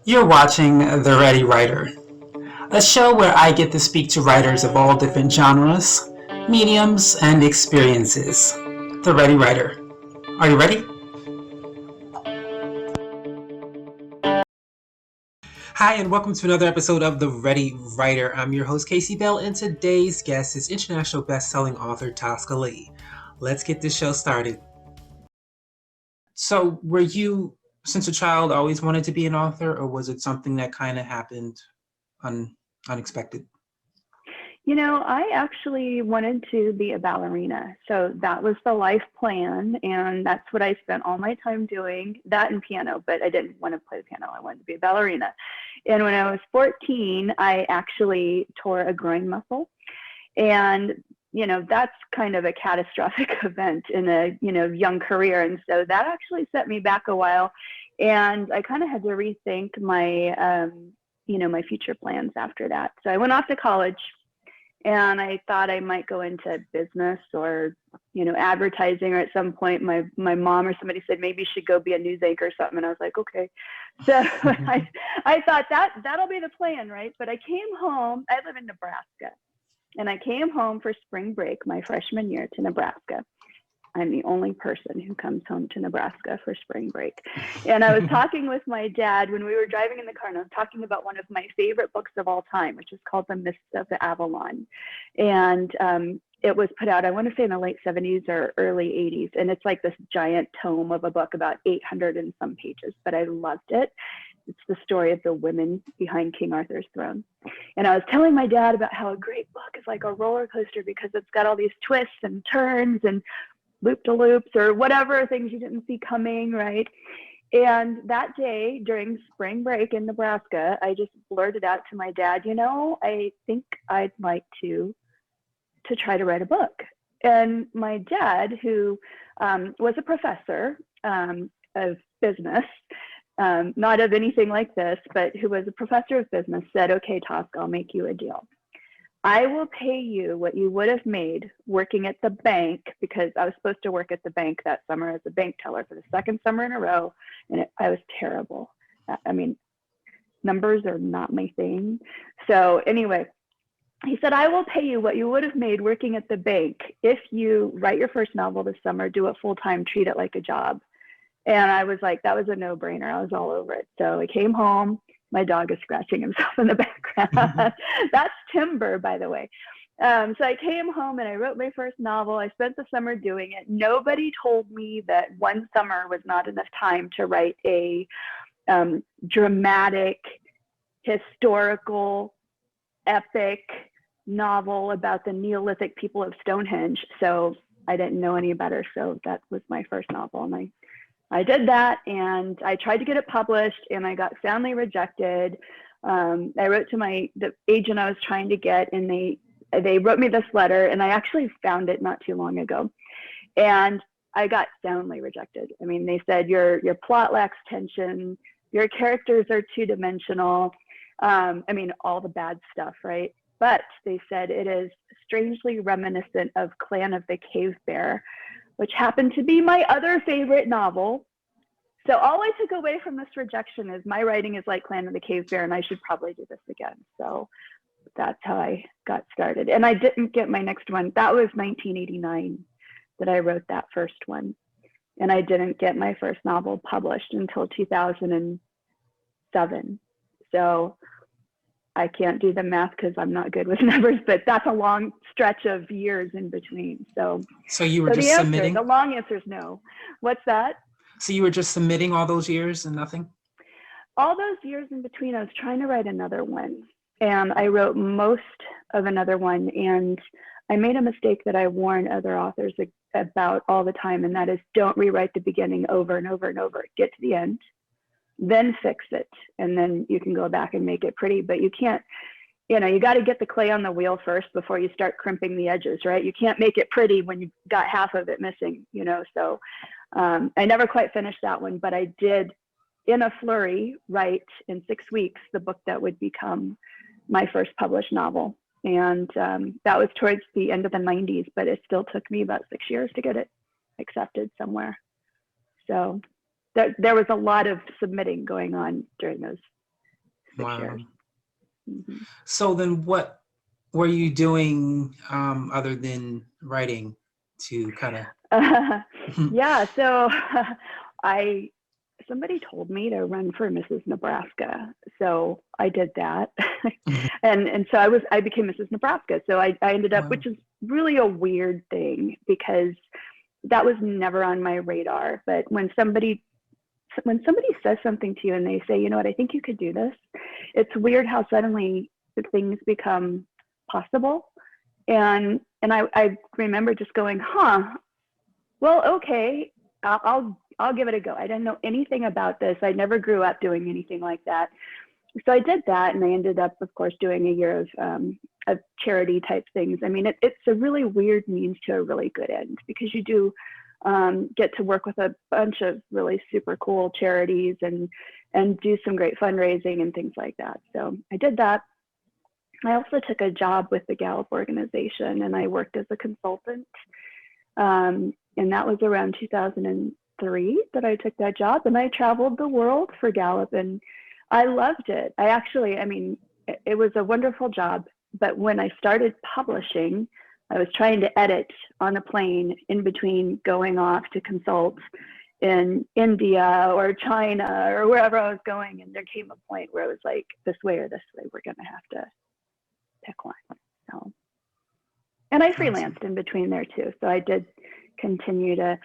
You're watching The Ready Writer, a show where I get to speak to writers of all different genres, mediums, and experiences. The Ready Writer. Are you ready? Hi, and welcome to another episode of The Ready Writer. I'm your host, Casey Bell, and today's guest is international best-selling author Tosca Lee. Let's get this show started. So, were you, since a child, always wanted to be an author, or was it something that kind of happened unexpected? You know, I actually wanted to be a ballerina. So that was the life plan. And that's what I spent all my time doing, that and piano. But I didn't want to play the piano. I wanted to be a ballerina. And when I was 14, I actually tore a groin muscle. And, you know, that's kind of a catastrophic event in a, young career. And so that actually set me back a while. And I kind of had to rethink my, my future plans after that. So I went off to college. And I thought I might go into business or, advertising, or at some point my mom or somebody said maybe you should go be a news anchor or something. And I was like, okay. So I thought that'll be the plan, right? But I came home. I live in Nebraska. And I came home for spring break my freshman year to Nebraska. I'm the only person who comes home to Nebraska for spring break. And I was talking with my dad when we were driving in the car, and I was talking about one of my favorite books of all time, which is called The Mists of the Avalon. And it was put out, I want to say in the late 70s or early 80s. And it's like this giant tome of a book, about 800 and some pages, but I loved it. It's the story of the women behind King Arthur's throne. And I was telling my dad about how a great book is like a roller coaster because it's got all these twists and turns and loop-de-loops or whatever, things you didn't see coming, right? And that day during spring break in Nebraska, I just blurted out to my dad, I think I'd like to try to write a book. And my dad, who was a professor of business, not of anything like this, but who was a professor of business, said, okay, Tosca, I'll make you a deal. I will pay you what you would have made working at the bank, because I was supposed to work at the bank that summer as a bank teller for the second summer in a row, and I was terrible. I mean, numbers are not my thing. So anyway, he said, I will pay you what you would have made working at the bank if you write your first novel this summer, do it full-time, treat it like a job. And I was like, that was a no-brainer. I was all over it. So I came home. My dog is scratching himself in the background. That's Timber, by the way. So I came home and I wrote my first novel. I spent the summer doing it. Nobody told me that one summer was not enough time to write a dramatic, historical, epic novel about the Neolithic people of Stonehenge. So I didn't know any better. So that was my first novel. And I did that, and I tried to get it published, and I got soundly rejected. I wrote to the agent I was trying to get, and they wrote me this letter, and I actually found it not too long ago. And I got soundly rejected. I mean, they said your plot lacks tension, your characters are two-dimensional. I mean, all the bad stuff, right? But they said it is strangely reminiscent of Clan of the Cave Bear, which happened to be my other favorite novel. So all I took away from this rejection is my writing is like Clan of the Cave Bear, and I should probably do this again. So that's how I got started. And I didn't get my next one. That was 1989 that I wrote that first one. And I didn't get my first novel published until 2007. So I can't do the math because I'm not good with numbers, but that's a long stretch of years in between. So you were just submitting? The long answer is no. What's that? So you were just submitting all those years and nothing? All those years in between, I was trying to write another one. And I wrote most of another one. And I made a mistake that I warn other authors about all the time. And that is, don't rewrite the beginning over and over and over. Get to the end, then fix it. And then you can go back and make it pretty. But you can't, you got to get the clay on the wheel first before you start crimping the edges, right? You can't make it pretty when you've got half of it missing, So I never quite finished that one, but I did, in a flurry, write in 6 weeks the book that would become my first published novel. And that was towards the end of the 90s, but it still took me about 6 years to get it accepted somewhere. So there was a lot of submitting going on during those years. Wow. Mm-hmm. So then what were you doing other than writing to kind of? Yeah, so I somebody told me to run for Mrs. Nebraska, so I did that, and so I became Mrs. Nebraska. So I ended up, Wow. which is really a weird thing because that was never on my radar. But when somebody says something to you and they say, you know what, I think you could do this, it's weird how suddenly things become possible. And I remember just going, huh, well, okay, I'll give it a go. I didn't know anything about this. I never grew up doing anything like that. So I did that, and I ended up, of course, doing a year of charity type things. I mean, it's a really weird means to a really good end, because you do get to work with a bunch of really super cool charities and do some great fundraising and things like that. So I did that. I also took a job with the Gallup organization, and I worked as a consultant. And that was around 2003 that I took that job, and I traveled the world for Gallup, and I loved it. I mean, it was a wonderful job, but when I started publishing, I was trying to edit on a plane in between going off to consult in India or China or wherever I was going, and there came a point where it was like, this way or this way, we're going to have to pick one. So, and I freelanced in between there too. So I did continue to,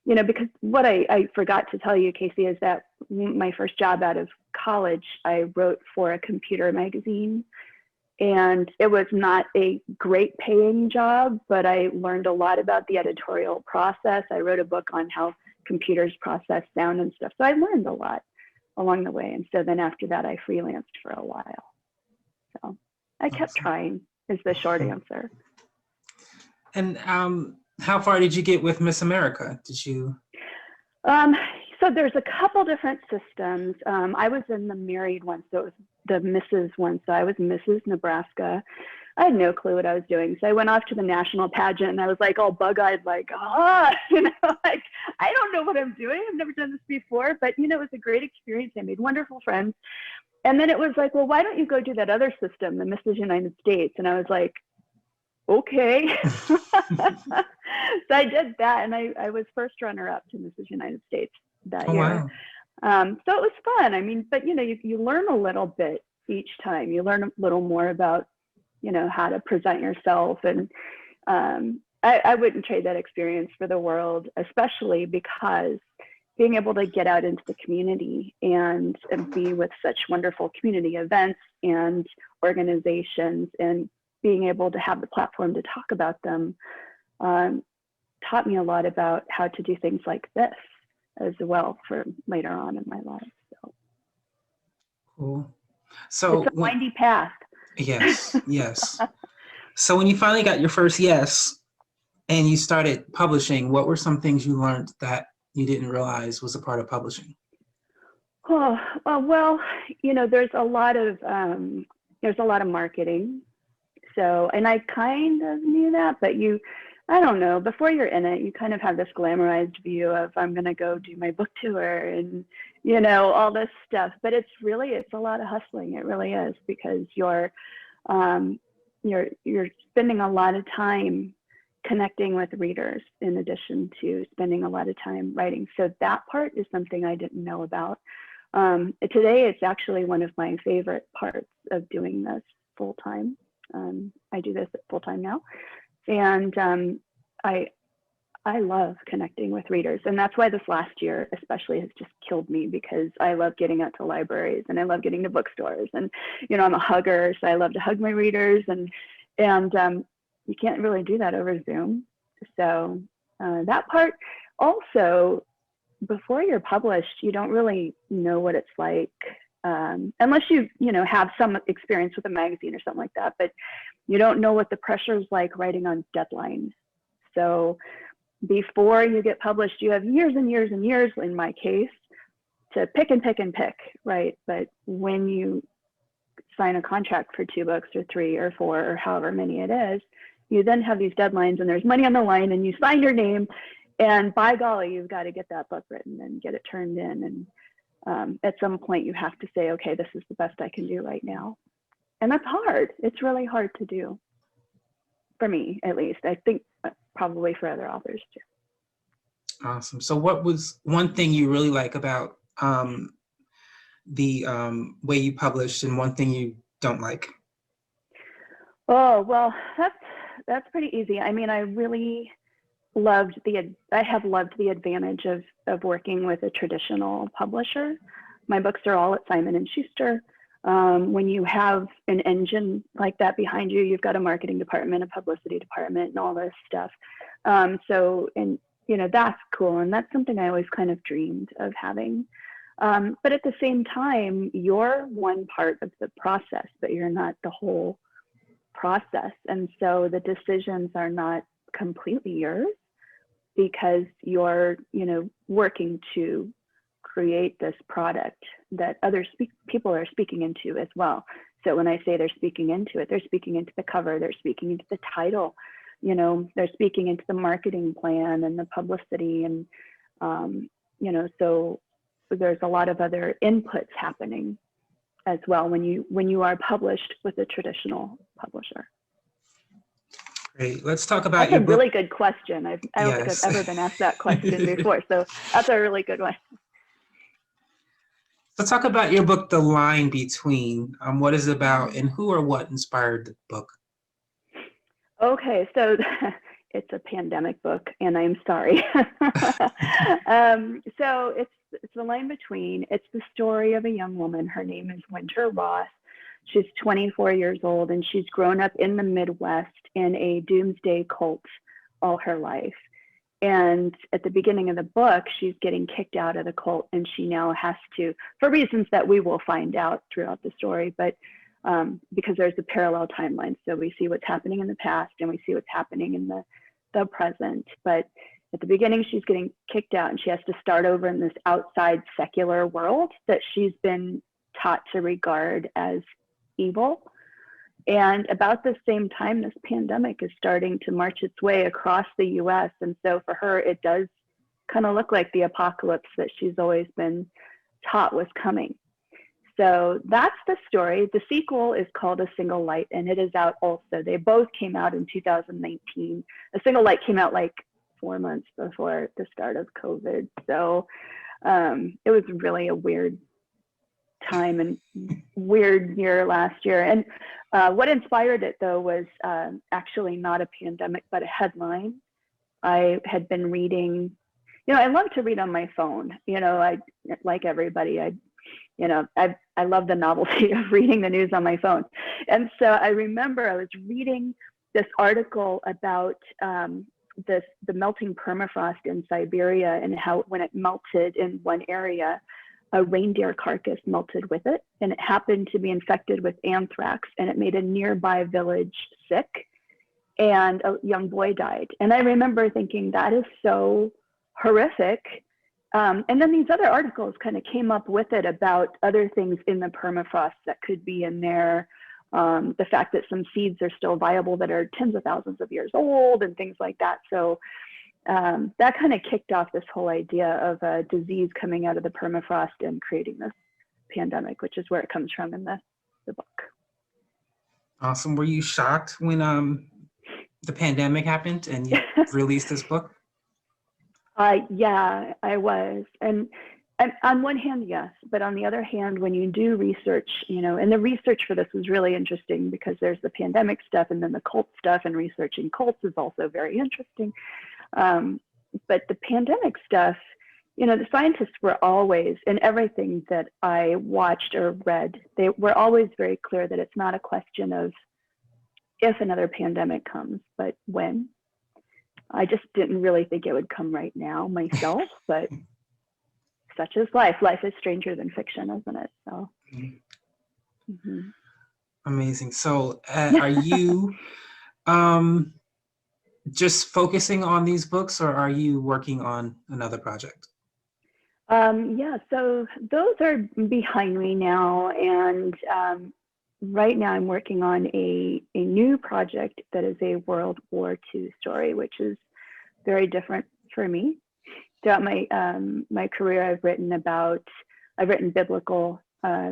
because what I forgot to tell you, Casey, is that my first job out of college, I wrote for a computer magazine, and it was not a great paying job, but I learned a lot about the editorial process. I wrote a book on how computers process sound and stuff. So I learned a lot along the way. And so then after that, I freelanced for a while. So I kept trying is the short answer. And how far did you get with Miss America? Did you? So there's a couple different systems. I was in the married one, so it was the Mrs. one. So I was Mrs. Nebraska. I had no clue what I was doing. So I went off to the national pageant, and I was like all bug-eyed, like, like, I don't know what I'm doing. I've never done this before, but it was a great experience. I made wonderful friends. And then it was like, well, why don't you go do that other system, the Mrs. United States? And I was like, okay. So I did that, and I was first runner-up to Mrs. United States that year. Wow. So it was fun. I mean, but you learn a little bit each time. You learn a little more about how to present yourself, and I wouldn't trade that experience for the world, especially because being able to get out into the community and be with such wonderful community events and organizations, and being able to have the platform to talk about them taught me a lot about how to do things like this as well for later on in my life. So cool. So it's a windy path. Yes, yes. So when you finally got your first yes and you started publishing, what were some things you learned that you didn't realize was a part of publishing? Oh, well, there's a lot of marketing. So, and I kind of knew that, but I don't know, before you're in it, you kind of have this glamorized view of, I'm going to go do my book tour and, all this stuff. But it's a lot of hustling. It really is, because you're spending a lot of time connecting with readers in addition to spending a lot of time writing. So that part is something I didn't know about. Today, it's actually one of my favorite parts of doing this full time. I do this full time now. And I love connecting with readers. And that's why this last year especially has just killed me, because I love getting out to libraries, and I love getting to bookstores, and, I'm a hugger, so I love to hug my readers, and you can't really do that over Zoom. So that part also, before you're published, you don't really know what it's like, unless you have some experience with a magazine or something like that, but you don't know what the pressure is like writing on deadline. So before you get published, you have years and years and years, in my case, to pick and pick and pick, right? But when you sign a contract for 2 books or 3 or 4 or however many it is, you then have these deadlines, and there's money on the line, and you sign your name, and by golly, you've got to get that book written and get it turned in. at some point you have to say, okay, this is the best I can do right now. And that's hard. It's really hard to do, for me at least. I think probably for other authors too. Awesome. So what was one thing you really like about the way you published, and one thing you don't like? Oh, well, that's pretty easy. I mean, I really have loved the advantage of working with a traditional publisher. My books are all at Simon and Schuster. When you have an engine like that behind you, you've got a marketing department, a publicity department, and all this stuff. And you know, that's cool, and that's something I always kind of dreamed of having. But at the same time, you're one part of the process, but you're not the whole process. And so the decisions are not completely yours, because you're, you know, working to create this product that other people are speaking into as well. So when I say they're speaking into it, they're speaking into the cover, they're speaking into the title, you know, they're speaking into the marketing plan and the publicity, and you know, so there's a lot of other inputs happening as well when you are published with a traditional publisher. Great. Let's talk about that's your a book. really good question. I don't think I've ever been asked that question before, so that's a really good one. So talk about your book, The Line Between. What is it about, and who or what inspired the book? Okay, so it's a pandemic book, and I'm sorry. So it's The Line Between. It's the story of a young woman. Her name is Winter Ross. She's 24 years old, and she's grown up in the Midwest in a doomsday cult all her life. And at the beginning of the book, she's getting kicked out of the cult, and she now has to, for reasons that we will find out throughout the story, but because there's a parallel timeline. So we see what's happening in the past, and we see what's happening in the present. But at the beginning, she's getting kicked out, and she has to start over in this outside secular world that she's been taught to regard as evil. And about the same time, this pandemic is starting to march its way across the US. And so for her, it does kind of look like the apocalypse that she's always been taught was coming. So that's the story. The sequel is called A Single Light, and it is out also. They both came out in 2019. A Single Light came out like 4 months before the start of COVID. So it was really a weird time and weird year last year. And what inspired it, though, was actually not a pandemic, but a headline. I had been reading, you know, I love to read on my phone. You know, I, like everybody, I love the novelty of reading the news on my phone. And so I remember I was reading this article about the melting permafrost in Siberia, and how when it melted in one area, a reindeer carcass melted with it, and it happened to be infected with anthrax, and it made a nearby village sick, and a young boy died. And I remember thinking, that is so horrific. And then these other articles kind of came up with it about other things in the permafrost that could be in there. The fact that some seeds are still viable that are tens of thousands of years old and things like that. So that kind of kicked off this whole idea of a disease coming out of the permafrost and creating this pandemic, which is where it comes from in the book. Awesome. Were you shocked when the pandemic happened and you released this book? Yeah, I was. And on one hand, yes, but on the other hand, when you do research, you know, and the research for this was really interesting because there's the pandemic stuff and then the cult stuff, and researching cults is also very interesting. But the pandemic stuff, you know, the scientists were always, in everything that I watched or read, they were always very clear that it's not a question of if another pandemic comes, but when. I just didn't really think it would come right now myself, but such is life. Life is stranger than fiction, isn't it? So. Mm-hmm. Amazing. So are you just focusing on these books, or are you working on another project? Yeah, so those are behind me now, and right now I'm working on a new project that is a World War II story, which is very different for me. Throughout my career, I've written about I've written biblical,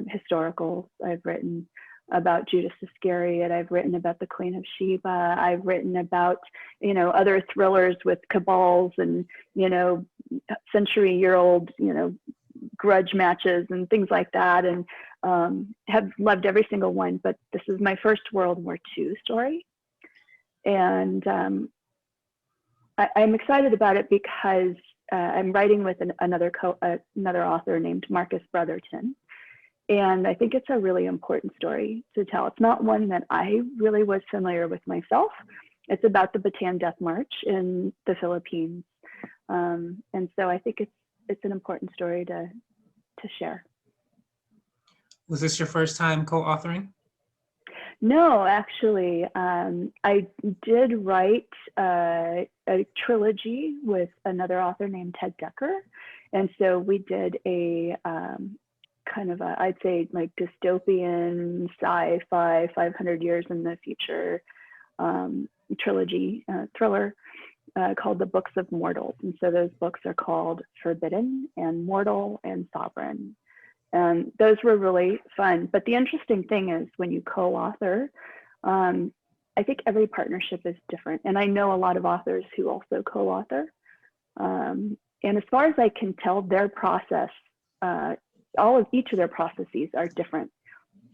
historical. I've written about Judas Iscariot. I've written about the Queen of Sheba. I've written about, other thrillers with cabals and, century-year-old, grudge matches and things like that, and have loved every single one. But this is my first World War II story. And I'm excited about it because I'm writing with another author named Marcus Brotherton. And I think it's a really important story to tell. It's not one that I really was familiar with myself. It's about the Bataan Death March in the Philippines. And so I think it's an important story to share. Was this your first time co-authoring? No, actually, I did write a trilogy with another author named Ted Decker. And so we did a kind of I'd say like dystopian sci-fi 500 years in the future trilogy thriller called The Books of Mortals. And so those books are called Forbidden and Mortal and Sovereign. And those were really fun. But the interesting thing is when you co-author, I think every partnership is different. And I know a lot of authors who also co-author. And as far as I can tell, their process, each of their processes are different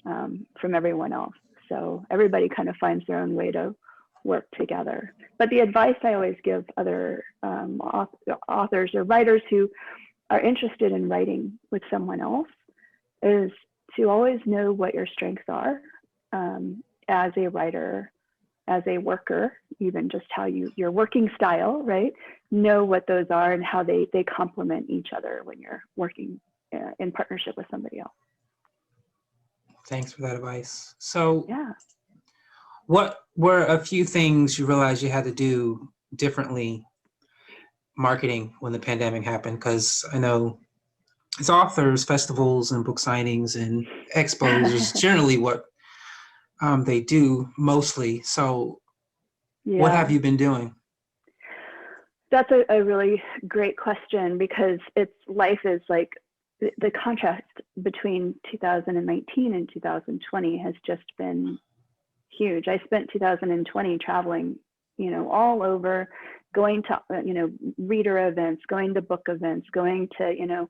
from everyone else. So everybody kind of finds their own way to work together. But the advice I always give other authors or writers who are interested in writing with someone else is to always know what your strengths are as a writer, as a worker, even just how your working style, right? Know what those are and how they complement each other when you're working in partnership with somebody else. Thanks for that advice. So yeah. What were a few things you realized you had to do differently marketing when the pandemic happened? Because I know as authors, festivals and book signings and expos is generally what they do mostly. So what have you been doing? That's a really great question, because life is like the contrast between 2019 and 2020 has just been huge. I spent 2020 traveling, all over, going to, reader events, going to book events, going to,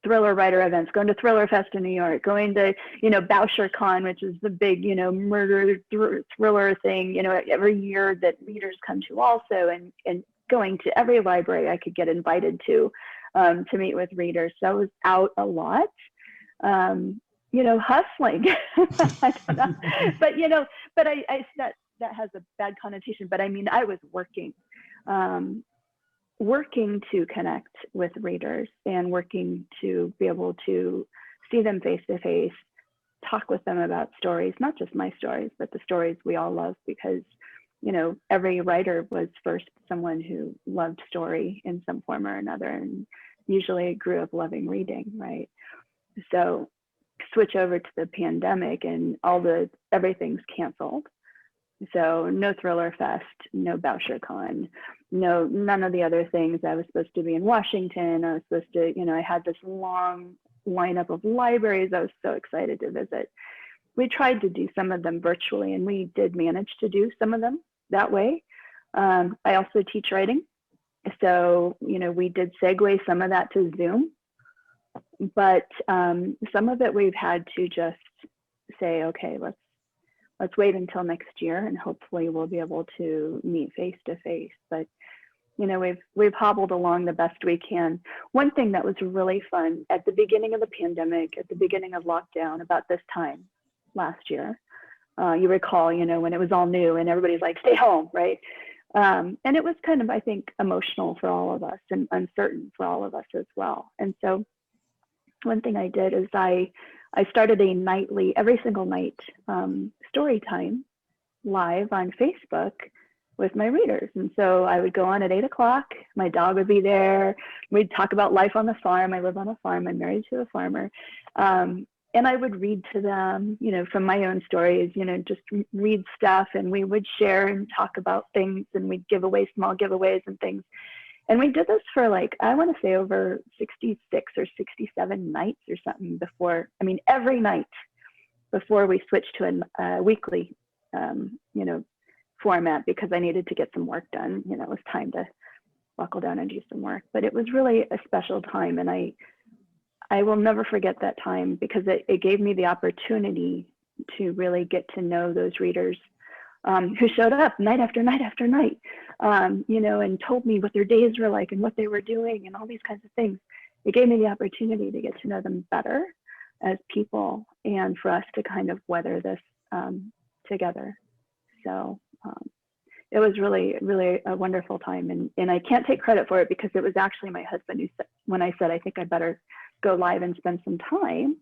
thriller writer events, going to Thriller Fest in New York, going to, Boucher Con, which is the big, murder thriller thing, every year that readers come to also, and going to every library I could get invited to meet with readers. So I was out a lot, hustling. I don't know, but that has a bad connotation. But I mean, I was working to connect with readers and working to be able to see them face to face, talk with them about stories, not just my stories, but the stories we all love, because every writer was first someone who loved story in some form or another, and usually grew up loving reading, right? So switch over to the pandemic and everything's canceled. So no Thriller Fest, no Boucher Con, none of the other things. I was supposed to be in Washington. I was supposed to, I had this long lineup of libraries I was so excited to visit. We tried to do some of them virtually, and we did manage to do some of them that way. I also teach writing. So, we did segue some of that to Zoom, but some of it we've had to just say, okay, let's wait until next year, and hopefully we'll be able to meet face to face. But we've hobbled along the best we can. One thing that was really fun at the beginning of the pandemic, at the beginning of lockdown, about this time last year, you recall, when it was all new and everybody's like, stay home, right? And it was kind of, I think, emotional for all of us and uncertain for all of us as well. And so one thing I did is I started a nightly, every single night, story time live on Facebook with my readers. And so I would go on at 8 o'clock. My dog would be there. We'd talk about life on the farm. I live on a farm. I'm married to a farmer. And I would read to them, from my own stories, just read stuff, and we would share and talk about things, and we'd give away small giveaways and things. And we did this for like, I want to say over 66 or 67 nights or something before, I mean, every night before we switched to a weekly, you know, format, because I needed to get some work done. You know, it was time to buckle down and do some work. But it was really a special time. And I will never forget that time, because it gave me the opportunity to really get to know those readers who showed up night after night after night, you know, and told me what their days were like and what they were doing and all these kinds of things. It gave me the opportunity to get to know them better as people, and for us to kind of weather this together. So it was really, really a wonderful time. And I can't take credit for it, because it was actually my husband who said, when I said, I think I better go live and spend some time,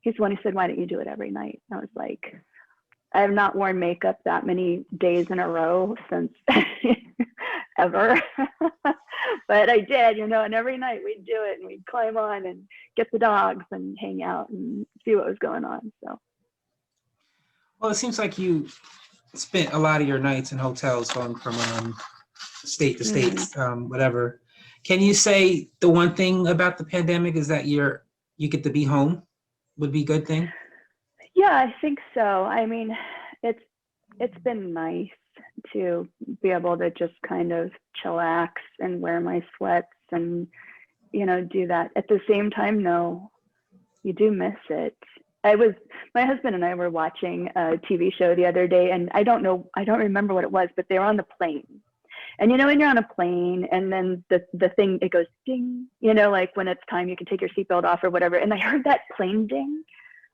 he's the one who said, why don't you do it every night? I was like, I have not worn makeup that many days in a row since ever. But I did, you know, and every night we'd do it, and we'd climb on and get the dogs and hang out and see what was going on. So. Well, it seems like you spent a lot of your nights in hotels, going from state to state, whatever. Can you say the one thing about the pandemic is that you get to be home? Would be a good thing? Yeah, I think so. I mean, it's been nice to be able to just kind of chillax and wear my sweats and, you know, do that. At the same time, no, you do miss it. My husband and I were watching a TV show the other day, and I don't remember what it was, but they were on the plane. And, you know, when you're on a plane and then the thing, it goes ding, you know, like when it's time, you can take your seatbelt off or whatever. And I heard that plane ding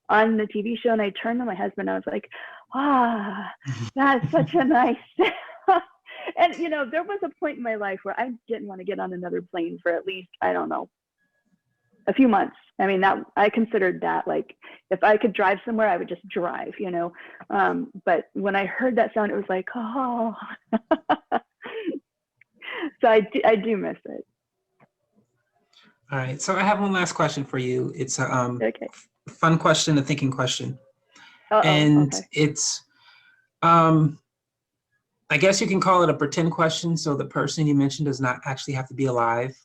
on the TV show, and I turned to my husband, I was like, that's such a nice, and, you know, there was a point in my life where I didn't want to get on another plane for at least, I don't know, a few months. I mean, that I considered that, like, if I could drive somewhere, I would just drive, you know. But when I heard that sound, it was like, oh. So I do miss it. All right. So I have one last question for you. It's a Okay. fun question, a thinking question. Okay. It's, I guess you can call it a pretend question. So the person you mentioned does not actually have to be alive.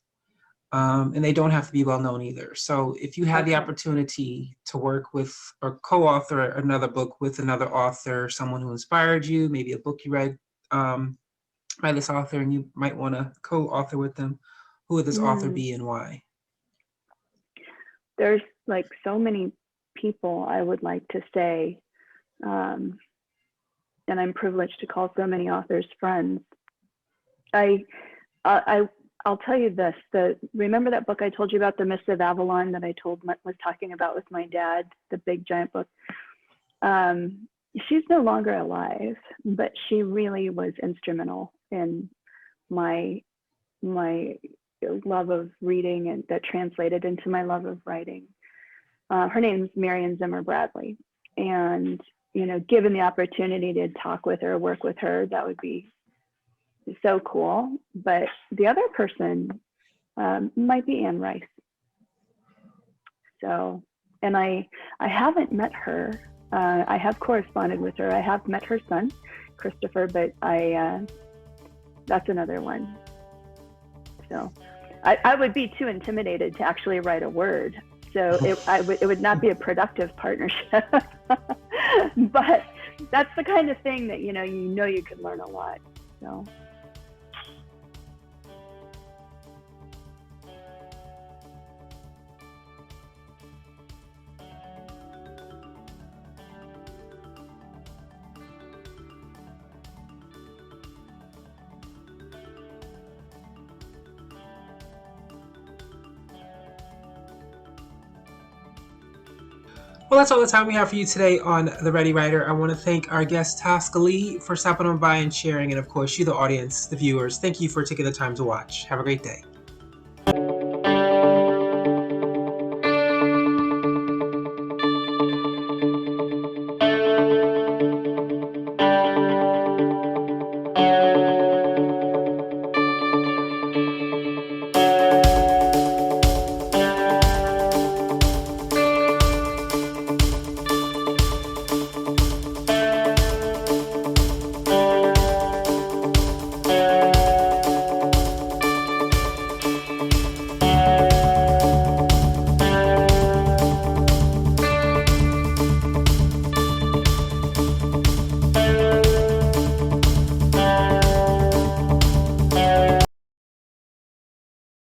And they don't have to be well known either. So if you had the opportunity to work with or co-author another book with another author, someone who inspired you, maybe a book you read by this author, and you might want to co-author with them, who would this author be and why? There's like so many people I would like to say, and I'm privileged to call so many authors friends. I'll tell you this, remember that book I told you about, The Mists of Avalon, that I was talking about with my dad, the big giant book? She's no longer alive, but she really was instrumental in my love of reading, and that translated into my love of writing. Her name's Marion Zimmer Bradley. And, you know, given the opportunity to talk with her, work with her, that would be so cool. But the other person might be Anne Rice. So, and I haven't met her. I have corresponded with her. I have met her son, Christopher, but that's another one. So I would be too intimidated to actually write a word. So it would not be a productive partnership. But that's the kind of thing that, you know you could learn a lot. So. Well, that's all the time we have for you today on The Ready Writer. I want to thank our guest, Tosca Lee, for stopping on by and sharing, and of course, you, the audience, the viewers, thank you for taking the time to watch. Have a great day.